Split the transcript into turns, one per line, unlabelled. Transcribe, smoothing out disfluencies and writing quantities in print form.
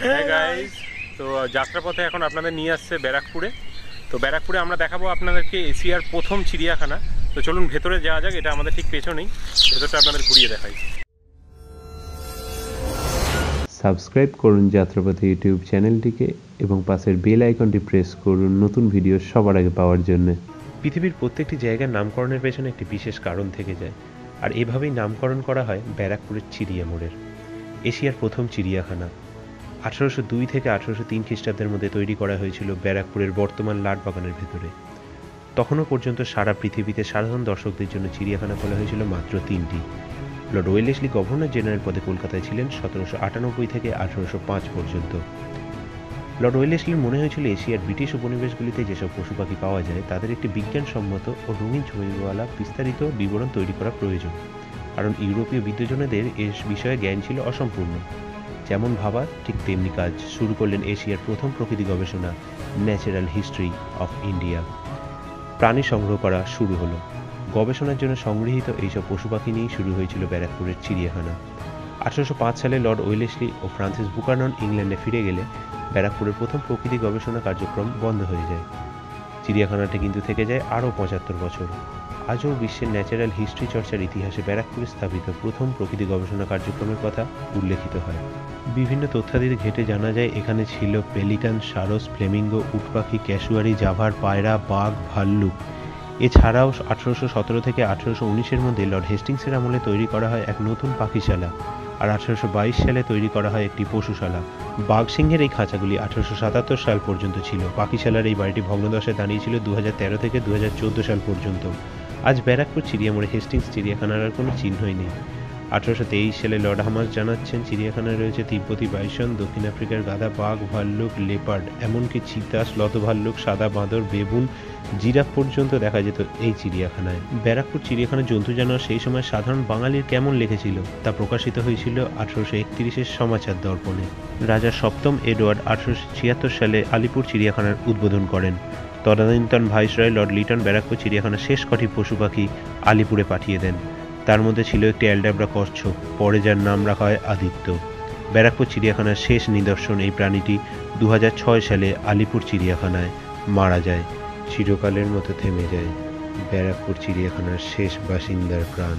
হ্যাঁ গাইস, তো যাত্রাপথে এখন আপনাদের নিয়ে আসছে ব্যারাকপুরে। তো ব্যারাকপুরে আমরা দেখাবো আপনাদেরকে এশিয়ার প্রথম চিড়িয়াখানা। তো চলুন ভেতরে যাওয়া যাক, এটা আমাদের ঠিক পেছনেই, ভেতরটা আপনাদের ঘুরিয়ে দেখাই।
সাবস্ক্রাইব করুন যাত্রাপথে ইউটিউব চ্যানেলটিকে এবং পাশের বেল আইকনটি প্রেস করুন নতুন ভিডিও সবার আগে পাওয়ার জন্য।
পৃথিবীর প্রত্যেকটি জায়গার নামকরণের পেছনে একটি বিশেষ কারণ থেকে যায়, আর এভাবেই নামকরণ করা হয় ব্যারাকপুরের চিড়িয়া মোড়ের। এশিয়ার প্রথম চিড়িয়াখানা 1802 থেকে 1803 খ্রিস্টাব্দের মধ্যে তৈরি করা হয়েছিল ব্যারাকপুরের বর্তমান লাটবাগানের ভেতরে। তখনও পর্যন্ত সারা পৃথিবীতে সাধারণ দর্শকদের জন্য চিড়িয়াখানা খোলা হয়েছিল মাত্র 3টি। লর্ড ওয়েলেসলি গভর্নর জেনারেল পদে কলকাতায় ছিলেন 1798 থেকে 1805 পর্যন্ত। লর্ড ওয়েলেসলির মনে হয়েছিল এশিয়ার ব্রিটিশ উপনিবেশগুলিতে যেসব পশু পাখি পাওয়া যায় তাদের একটি বিজ্ঞানসম্মত ও রঙিন ছবিওয়ালা বিস্তারিত বিবরণ তৈরি করা প্রয়োজন, কারণ ইউরোপীয় বিদ্বজনেদের এ বিষয়ে জ্ঞান ছিল অসম্পূর্ণ। যেমন ভাবা ঠিক তেমনি কাজ, শুরু করলেন এশিয়ার প্রথম প্রকৃতি গবেষণা, ন্যাচারাল হিস্ট্রি অফ ইন্ডিয়া। প্রাণী সংগ্রহ করা শুরু হলো। গবেষণার জন্য সংগৃহীত এইসব পশু পাখি নিয়েই শুরু হয়েছিল ব্যারাকপুরের চিড়িয়াখানা। 1805 সালে লর্ড ওয়েলেসলি ও ফ্রান্সিস বুকানন ইংল্যান্ডে ফিরে গেলে ব্যারাকপুরের প্রথম প্রকৃতি গবেষণা কার্যক্রম বন্ধ হয়ে যায়। চিড়িয়াখানাটি কিন্তু থেকে যায় আরও 75 বছর। আজও বিশ্বের ন্যাচারাল হিস্ট্রি চর্চার ইতিহাসে ব্যারাকপুরে স্থাপিত প্রথম প্রকৃতি গবেষণা কার্যক্রমের কথা উল্লেখিত হয়। বিভিন্ন তথ্যাদির ঘেঁটে জানা যায় এখানে ছিল পেলিকান, সারস, ফ্লেমিঙ্গো, উট পাখি, ক্যাশুয়ারি, জাভার, পায়রা, বাঘ, ভাল্লুক। এছাড়াও 1817 থেকে 1819-এর মধ্যে লর্ড হেস্টিংসের আমলে তৈরি করা হয় এক নতুন পাখিশালা, আর 1822 সালে তৈরি করা হয় একটি পশুশালা। বাঘ সিংহের এই খাঁচাগুলি 1877 সাল পর্যন্ত ছিল। পাখিশালার এই বাড়িটি ভগ্নদশায় দাঁড়িয়েছিল 2013 থেকে 2014 সাল পর্যন্ত। আজ ব্যারাকপুর চিড়িয়ামোড়ে হেস্টিংস চিড়িয়াখানার আর কোনো চিহ্নই নেই। 1823 সালে লর্ড হামাস জানাচ্ছেন চিড়িয়াখানায় রয়েছে তিব্বতী বাইসন, দক্ষিণ আফ্রিকার গাধা, বাঘ, ভাল্লুক, লেপার্ড, এমনকি চিতা, শ্লথ ভাল্লুক, সাদা বাঁদর, বেবুন, জিরাফ পর্যন্ত দেখা যেত এই চিড়িয়াখানায়। ব্যারাকপুর চিড়িয়াখানার জন্তু জানোয়ার সেই সময় সাধারণ বাঙালির কেমন লেগেছিল তা প্রকাশিত হয়েছিল 1831-এর সমাচার দর্পণে। রাজা সপ্তম এডওয়ার্ড 1876 সালে আলিপুর চিড়িয়াখানার উদ্বোধন করেন। তদানীন্তন ভাইসরয় লর্ড লিটন ব্যারাকপুর চিড়িয়াখানার শেষ কটি পশু পাখি আলিপুরে পাঠিয়ে দেন। তার মধ্যে ছিল একটি অ্যালডাব্রা কচ্ছপ, পরে যার নাম রাখা হয় আদিত্য। ব্যারাকপুর চিড়িয়াখানার শেষ নিদর্শন এই প্রাণীটি 2006 সালে আলিপুর চিড়িয়াখানায় মারা যায়। চিরকালের মতো থেমে যায় ব্যারাকপুর চিড়িয়াখানার শেষ বাসিন্দার প্রাণ।